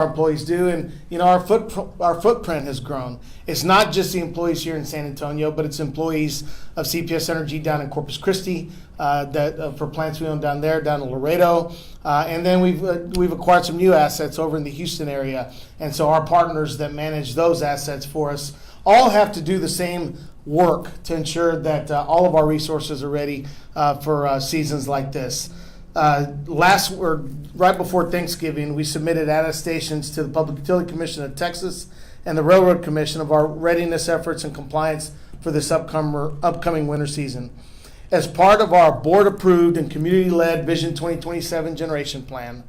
our employees do, and our footprint has grown. It's not just the employees here in San Antonio, but it's employees of CPS Energy down in Corpus Christi, for plants we own down there, down in Laredo, and then we've acquired some new assets over in the Houston area, and so our partners that manage those assets for us all have to do the same work to ensure that all of our resources are ready for seasons like this. Right before Thanksgiving, we submitted attestations to the Public Utility Commission of Texas and the Railroad Commission of our readiness efforts and compliance for this upcoming winter season. As part of our board-approved and community-led Vision 2027 generation plan,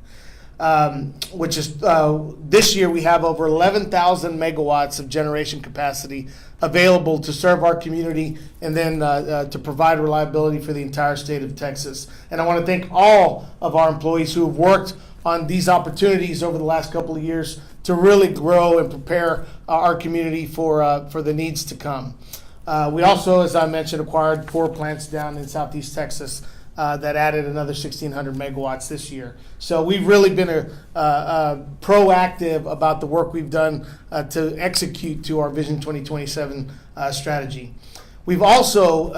which is this year we have over 11,000 megawatts of generation capacity available to serve our community and then to provide reliability for the entire state of Texas. And I want to thank all of our employees who have worked on these opportunities over the last couple of years to really grow and prepare our community for the needs to come. We also, as I mentioned, acquired 4 plants down in Southeast Texas that added another 1,600 megawatts this year. So we've really been proactive about the work we've done to execute to our Vision 2027 strategy. We've also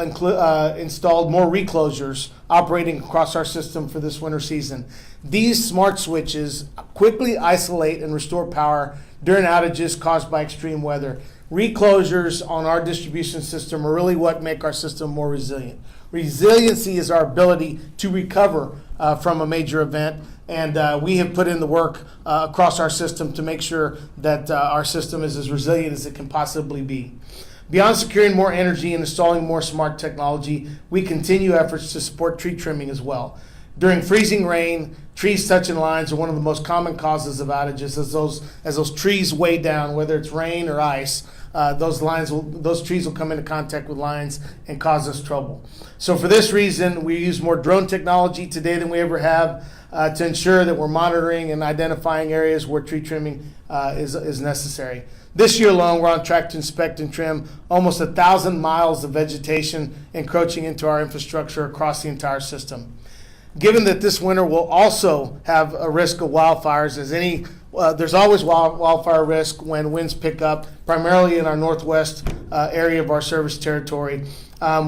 installed more reclosures operating across our system for this winter season. These smart switches quickly isolate and restore power during outages caused by extreme weather. Reclosures on our distribution system are really what make our system more resilient. Resiliency is our ability to recover from a major event, and we have put in the work across our system to make sure that our system is as resilient as it can possibly be. Beyond securing more energy and installing more smart technology, we continue efforts to support tree trimming as well. During freezing rain, trees touching lines are one of the most common causes of outages as those trees weigh down, whether it's rain or ice. Those trees will come into contact with lines and cause us trouble. So for this reason, we use more drone technology today than we ever have to ensure that we're monitoring and identifying areas where tree trimming is necessary. This year alone, we're on track to inspect and trim almost 1,000 miles of vegetation encroaching into our infrastructure across the entire system. Given that this winter will also have a risk of wildfires, there's always wildfire risk when winds pick up, primarily in our northwest area of our service territory.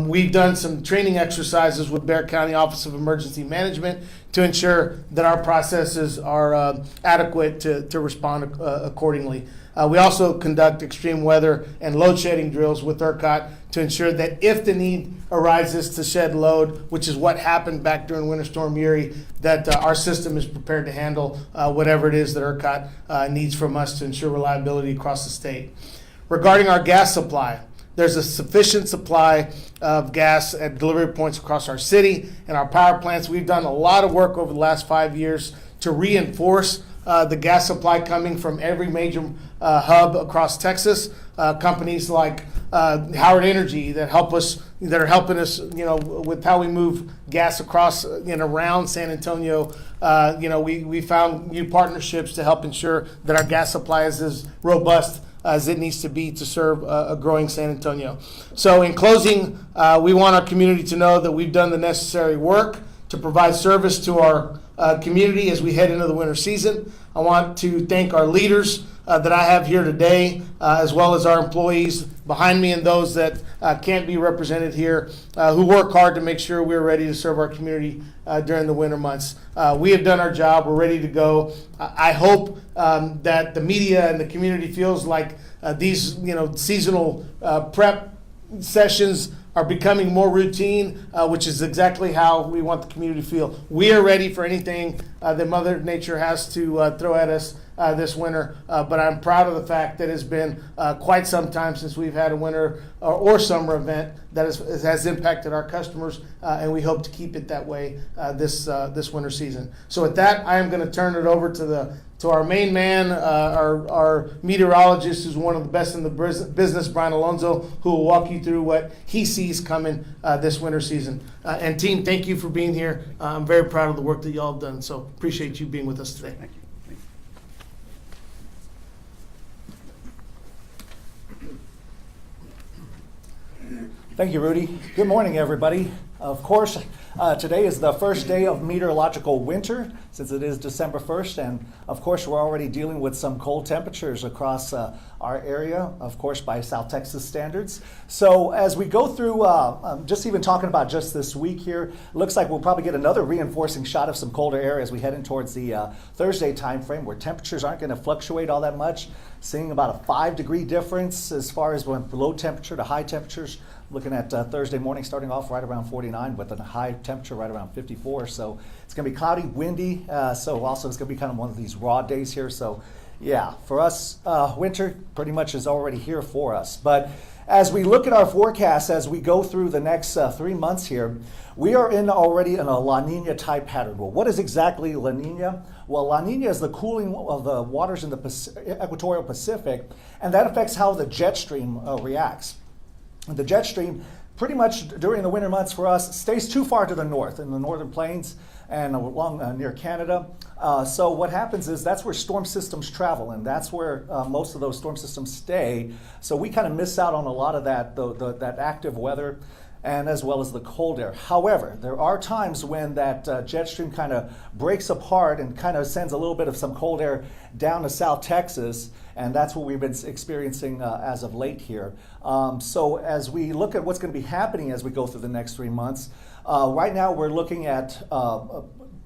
We've done some training exercises with Bexar County Office of Emergency Management to ensure that our processes are adequate to respond accordingly. We also conduct extreme weather and load shedding drills with ERCOT to ensure that if the need arises to shed load, which is what happened back during Winter Storm Uri, that our system is prepared to handle whatever it is that ERCOT needs from us to ensure reliability across the state. Regarding our gas supply, there's a sufficient supply of gas at delivery points across our city and our power plants. We've done a lot of work over the last 5 years to reinforce the gas supply coming from every major hub across Texas. Companies like Howard Energy that are helping us, with how we move gas across and around San Antonio. We found new partnerships to help ensure that our gas supply is as robust as it needs to be to serve a growing San Antonio. So in closing, we want our community to know that we've done the necessary work to provide service to our community as we head into the winter season. I want to thank our leaders that I have here today, as well as our employees behind me and those that can't be represented here, who work hard to make sure we're ready to serve our community during the winter months. We have done our job. We're ready to go. I hope that the media and the community feels like these seasonal prep sessions are becoming more routine, which is exactly how we want the community to feel. We are ready for anything that Mother Nature has to throw at us this winter, but I'm proud of the fact that it's been quite some time since we've had a winter or summer event that has impacted our customers, and we hope to keep it that way this winter season. So with that, I am going to turn it over to our main man, our meteorologist, who's one of the best in the business, Brian Alonso, who will walk you through what he sees coming this winter season. And team, thank you for being here. I'm very proud of the work that y'all have done, so appreciate you being with us today. Thank you. Thank you, Rudy. Good morning, everybody. Of course, today is the first day of meteorological winter, since it is December 1st, and of course we're already dealing with some cold temperatures across our area, of course by South Texas standards. So as we go through, just even talking about just this week here, looks like we'll probably get another reinforcing shot of some colder air as we head in towards the Thursday time frame, where temperatures aren't going to fluctuate all that much, seeing about a 5-degree difference as far as when low temperature to high temperatures. Looking at Thursday morning starting off right around 49 with a high temperature right around 54. So it's going to be cloudy, windy. So also it's going to be kind of one of these raw days here. So yeah, for us, winter pretty much is already here for us. But as we look at our forecast, as we go through the next 3 months here, we are already in a La Nina type pattern. Well, what is exactly La Nina? Well, La Nina is the cooling of the waters in the equatorial Pacific, and that affects how the jet stream reacts. The jet stream, pretty much during the winter months for us, stays too far to the north in the northern plains and along near Canada. So what happens is that's where storm systems travel, and that's where most of those storm systems stay. So we kind of miss out on a lot of that active weather, and as well as the cold air. However, there are times when that jet stream kind of breaks apart and kind of sends a little bit of some cold air down to South Texas, and that's what we've been experiencing as of late here. So as we look at what's going to be happening as we go through the next 3 months, right now we're looking at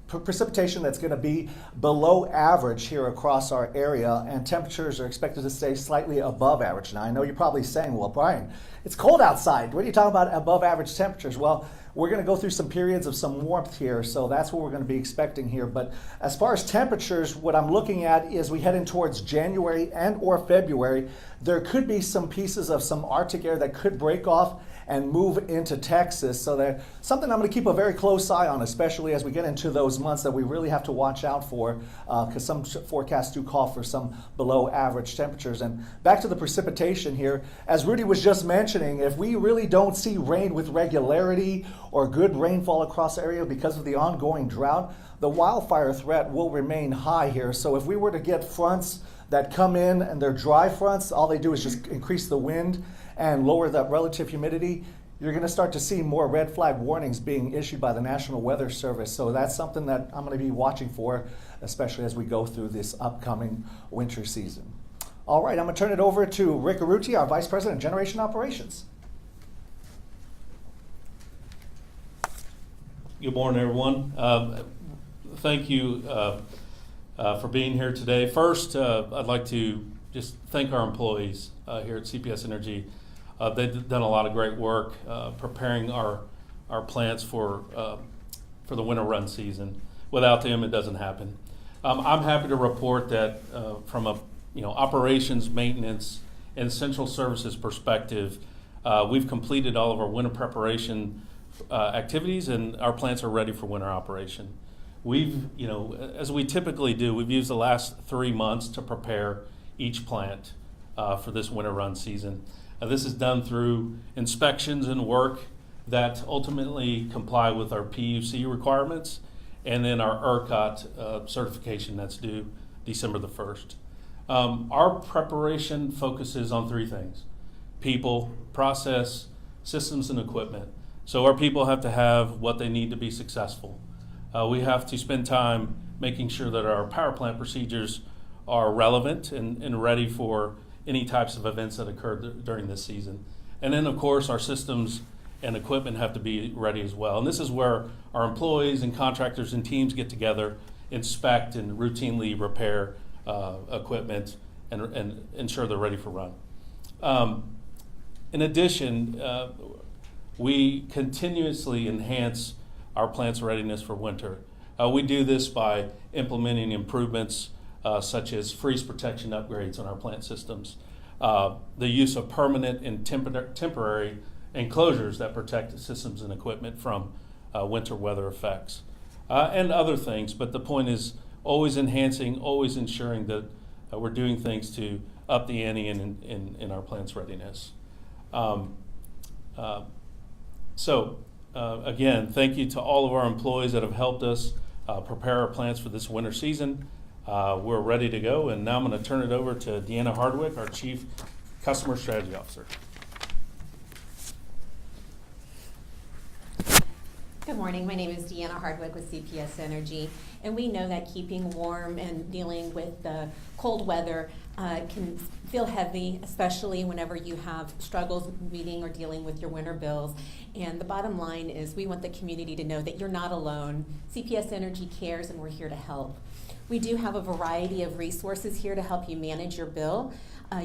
precipitation that's going to be below average here across our area, and temperatures are expected to stay slightly above average. Now, I know you're probably saying, well, Brian, it's cold outside. What are you talking about above average temperatures? Well, we're going to go through some periods of some warmth here, so that's what we're going to be expecting here. But as far as temperatures, what I'm looking at is we head in towards January and or February. There could be some pieces of some Arctic air that could break off and move into Texas. So that's something I'm going to keep a very close eye on, especially as we get into those months that we really have to watch out for, because some forecasts do call for some below average temperatures. And back to the precipitation here, as Rudy was just mentioning, if we really don't see rain with regularity or good rainfall across the area because of the ongoing drought, the wildfire threat will remain high here. So if we were to get fronts that come in and they're dry fronts, all they do is just increase the wind and lower that relative humidity, you're going to start to see more red flag warnings being issued by the National Weather Service. So that's something that I'm going to be watching for, especially as we go through this upcoming winter season. All right, I'm going to turn it over to Rick Arruti, our Vice President of Generation Operations. Good morning, everyone. Thank you for being here today. First, I'd like to just thank our employees here at CPS Energy. They've done a lot of great work preparing our plants for the winter run season. Without them, it doesn't happen. I'm happy to report that from a operations, maintenance, and central services perspective, we've completed all of our winter preparation activities, and our plants are ready for winter operation. We've, as we typically do, we've used the last 3 months to prepare each plant for this winter run season. This is done through inspections and work that ultimately comply with our PUC requirements, and then our ERCOT certification that's due December the 1st. Our preparation focuses on 3 things: people, process, systems, and equipment. So our people have to have what they need to be successful. We have to spend time making sure that our power plant procedures are relevant and ready for any types of events that occur during this season. And then, of course, our systems and equipment have to be ready as well. And this is where our employees and contractors and teams get together, inspect and routinely repair equipment and ensure they're ready for run. In addition, we continuously enhance our plant's readiness for winter. We do this by implementing improvements such as freeze protection upgrades on our plant systems, the use of permanent and temporary enclosures that protect systems and equipment from winter weather effects, and other things. But the point is always enhancing, always ensuring that we're doing things to up the ante in our plant's readiness. Again, thank you to all of our employees that have helped us prepare our plants for this winter season. We're ready to go, and now I'm going to turn it over to Deanna Hardwick, our Chief Customer Strategy Officer. Good morning. My name is Deanna Hardwick with CPS Energy, and we know that keeping warm and dealing with the cold weather can feel heavy, especially whenever you have struggles meeting or dealing with your winter bills. And the bottom line is we want the community to know that you're not alone. CPS Energy cares, and we're here to help. We do have a variety of resources here to help you manage your bill.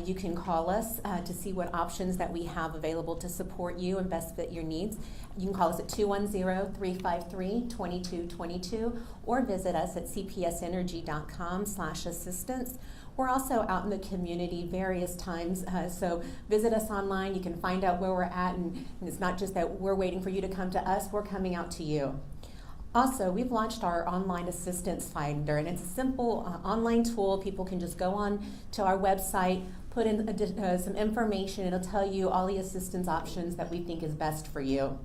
You can call us to see what options that we have available to support you and best fit your needs. You can call us at 210-353-2222 or visit us at cpsenergy.com/assistance. We're also out in the community various times, so visit us online. You can find out where we're at, and it's not just that we're waiting for you to come to us, we're coming out to you. Also, we've launched our online assistance finder, and it's a simple online tool. People can just go on to our website, put in some information. It'll tell you all the assistance options that we think is best for you.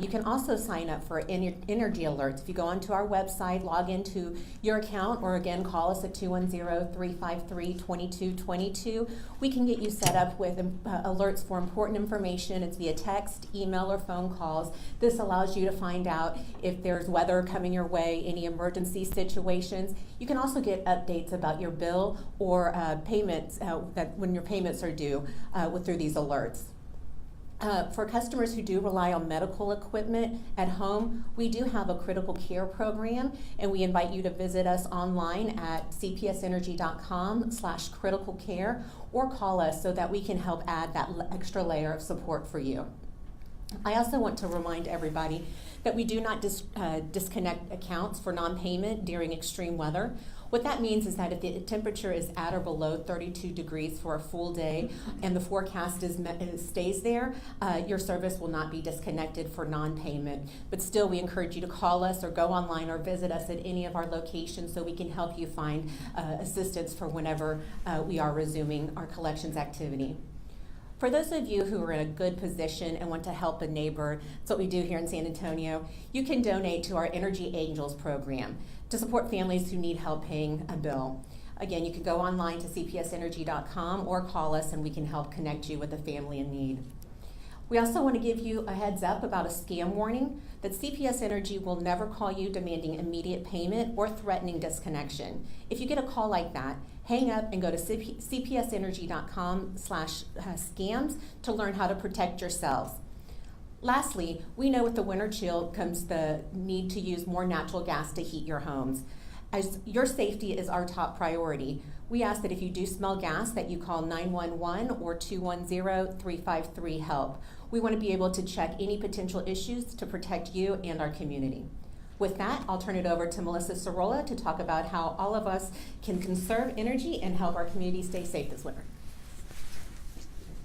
You can also sign up for energy alerts. If you go onto our website, log into your account, or again, call us at 210-353-2222. We can get you set up with alerts for important information. It's via text, email, or phone calls. This allows you to find out if there's weather coming your way, any emergency situations. You can also get updates about your bill or payments, that when your payments are due through these alerts. For customers who do rely on medical equipment at home, we do have a critical care program, and we invite you to visit us online at cpsenergy.com/criticalcare or call us so that we can help add that extra layer of support for you. I also want to remind everybody that we do not disconnect accounts for non-payment during extreme weather. What that means is that if the temperature is at or below 32 degrees for a full day and the forecast stays there, your service will not be disconnected for non-payment. But still, we encourage you to call us or go online or visit us at any of our locations so we can help you find assistance for whenever we are resuming our collections activity. For those of you who are in a good position and want to help a neighbor, that's what we do here in San Antonio, you can donate to our Energy Angels program to support families who need help paying a bill. Again, you can go online to cpsenergy.com or call us and we can help connect you with a family in need. We also want to give you a heads up about a scam warning that CPS Energy will never call you demanding immediate payment or threatening disconnection. If you get a call like that, hang up and go to cpsenergy.com/scams to learn how to protect yourselves. Lastly, we know with the winter chill comes the need to use more natural gas to heat your homes. As your safety is our top priority, we ask that if you do smell gas that you call 911 or 210-353-HELP. We want to be able to check any potential issues to protect you and our community. With that, I'll turn it over to Melissa Sorolla to talk about how all of us can conserve energy and help our community stay safe this winter.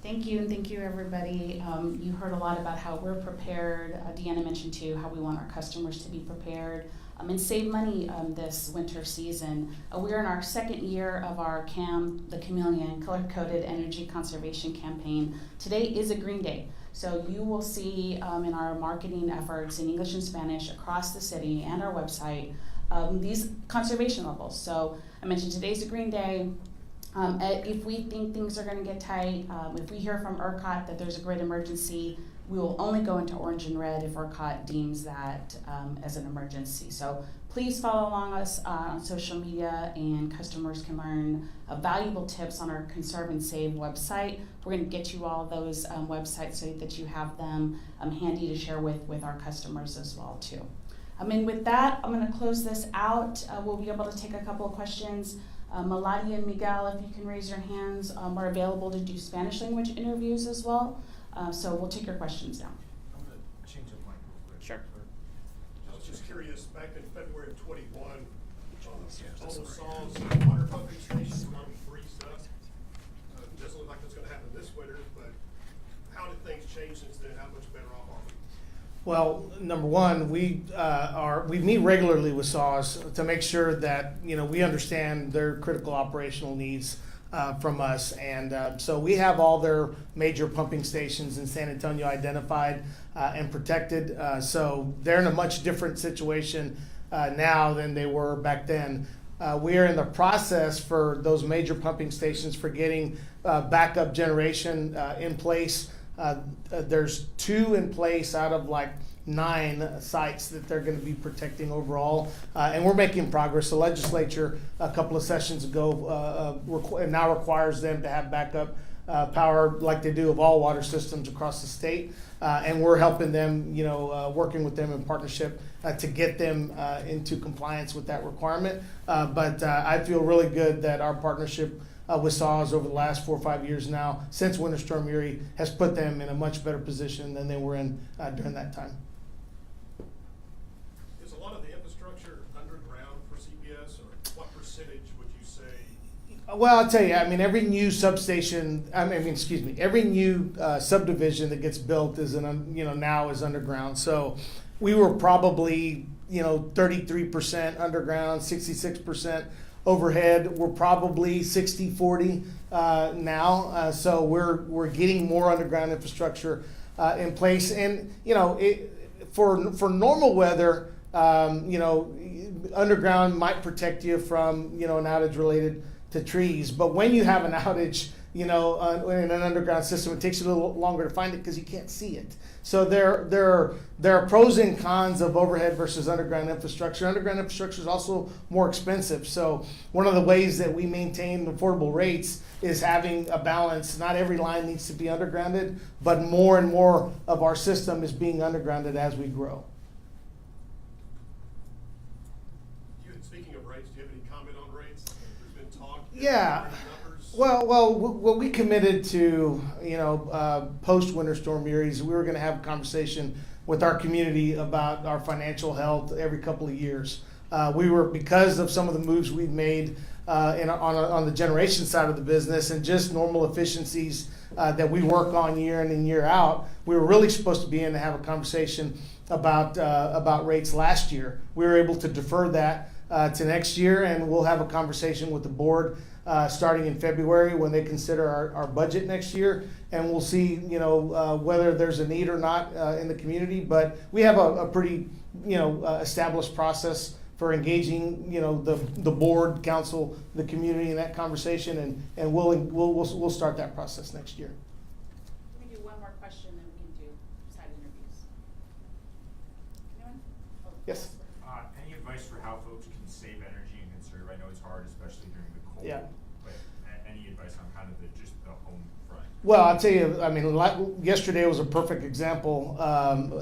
Thank you, and thank you, everybody. You heard a lot about how we're prepared. Deanna mentioned too how we want our customers to be prepared and save money this winter season. We're in our second year of our CAM, the Chameleon Color-Coded Energy Conservation Campaign. Today is a green day. So you will see in our marketing efforts in English and Spanish across the city and our website these conservation levels. So I mentioned today's a green day. If we think things are going to get tight, if we hear from ERCOT that there's a grid emergency, we will only go into orange and red if ERCOT deems that as an emergency. So please follow along us on social media, and customers can learn valuable tips on our Conserve and Save website. We're going to get you all those websites so that you have them handy to share with our customers as well too. And with that, I'm going to close this out. We'll be able to take a couple of questions. Melody and Miguel, if you can raise your hands, are available to do Spanish language interviews as well. So we'll take your questions now. I'm going to change the mic real quick. Sure. I was just curious, back in February of 21, Total Saws water pumping stations a lot of free stuff. Doesn't look like it's going to happen this winter, but how did things change since then? How much better off are we? Well, number one, we meet regularly with SAWS to make sure that we understand their critical operational needs from us, and so we have all their major pumping stations in San Antonio identified and protected. So they're in a much different situation now than they were back then. We are in the process for those major pumping stations for getting backup generation in place. There's 2 in place out of like 9 sites that they're going to be protecting overall, and we're making progress. The legislature a couple of sessions ago now requires them to have backup power like they do of all water systems across the state, and we're helping them, working with them in partnership to get them into compliance with that requirement. But I feel really good that our partnership with SAWS over the last 4 or 5 years now, since Winter Storm Uri, has put them in a much better position than they were in during that time. Is a lot of the infrastructure underground for CPS, or what percentage would you say? Well, I'll tell you, every new substation, every new subdivision that gets built is now is underground. So we were probably, 33% underground, 66% overhead. We're probably 60-40 now. So we're getting more underground infrastructure in place. And, for normal weather, underground might protect you from, an outage related to trees. But when you have an outage, in an underground system, it takes you a little longer to find it because you can't see it. So there are pros and cons of overhead versus underground infrastructure. Underground infrastructure is also more expensive. So one of the ways that we maintain affordable rates is having a balance. Not every line needs to be undergrounded, but more and more of our system is being undergrounded as we grow. Speaking of rates, do you have any comment on rates? There's been talk. Yeah. Well, what we committed to, post Winter Storm Uri, we were going to have a conversation with our community about our financial health every couple of years. Because of some of the moves we've made on the generation side of the business and just normal efficiencies that we work on year in and year out, we were really supposed to be in to have a conversation about rates last year. We were able to defer that to next year, and we'll have a conversation with the board starting in February when they consider our budget next year, and we'll see whether there's a need or not in the community. But we have a pretty established process for engaging the board, council, the community in that conversation, and we'll start that process next year. Let me do one more question, then we can do side interviews. Anyone? Oh, Yes. Any advice for how folks can save energy and conserve? I know it's hard, especially during the cold. Yeah. But any advice on kind of just the home front? Well, I'll tell you, yesterday was a perfect example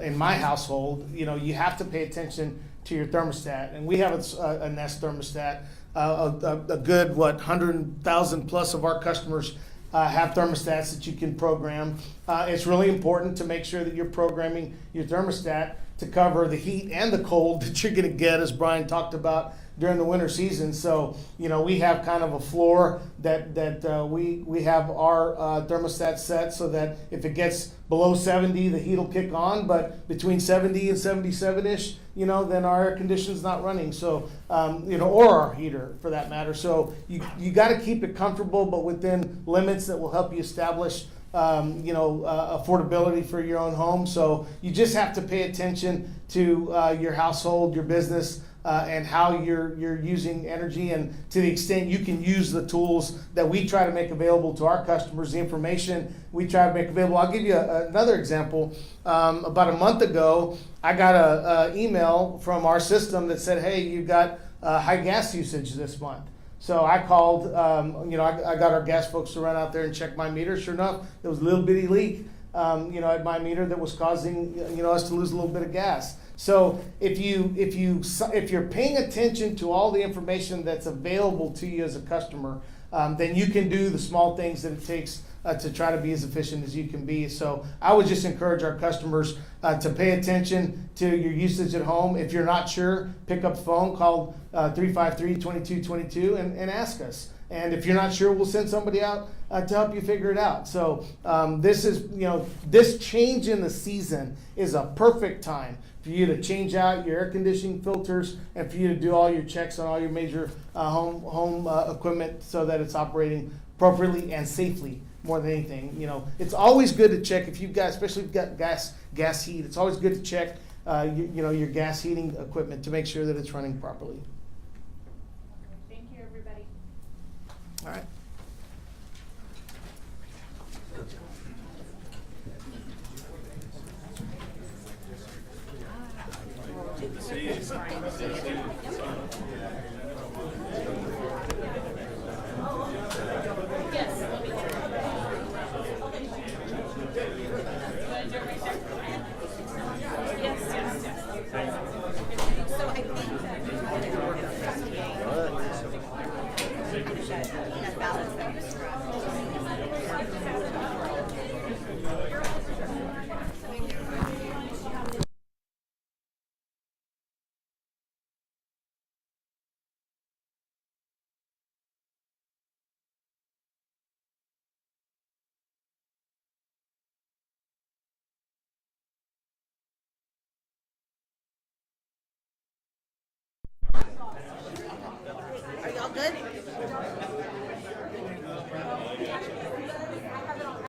in my household. You have to pay attention to your thermostat, and we have a Nest thermostat. A good 100,000 plus of our customers have thermostats that you can program. It's really important to make sure that you're programming your thermostat to cover the heat and the cold that you're going to get, as Brian talked about, during the winter season. So, we have kind of a floor that we have our thermostat set so that if it gets below 70, the heat will kick on. But between 70 and 77-ish, then our air conditioning's not running. So, or our heater for that matter. So you got to keep it comfortable, but within limits that will help you establish affordability for your own home. So you just have to pay attention to your household, your business, and how you're using energy, and to the extent you can use the tools that we try to make available to our customers, the information we try to make available. I'll give you another example. About a month ago, I got an email from our system that said, "Hey, you've got high gas usage this month." So I called, I got our gas folks to run out there and check my meter. Sure enough, there was a little bitty leak, at my meter that was causing, us to lose a little bit of gas. So if you're paying attention to all the information that's available to you as a customer, then you can do the small things that it takes to try to be as efficient as you can be. So I would just encourage our customers to pay attention to your usage at home. If you're not sure, pick up the phone, call 353-2222 and ask us. And if you're not sure, we'll send somebody out to help you figure it out. So this change in the season is a perfect time for you to change out your air conditioning filters and for you to do all your checks on all your major home equipment so that it's operating appropriately and safely. More than anything, it's always good to check if you've got, especially if you've got gas heat. It's always good to check, your gas heating equipment to make sure that it's running properly. Thank you, everybody. All right.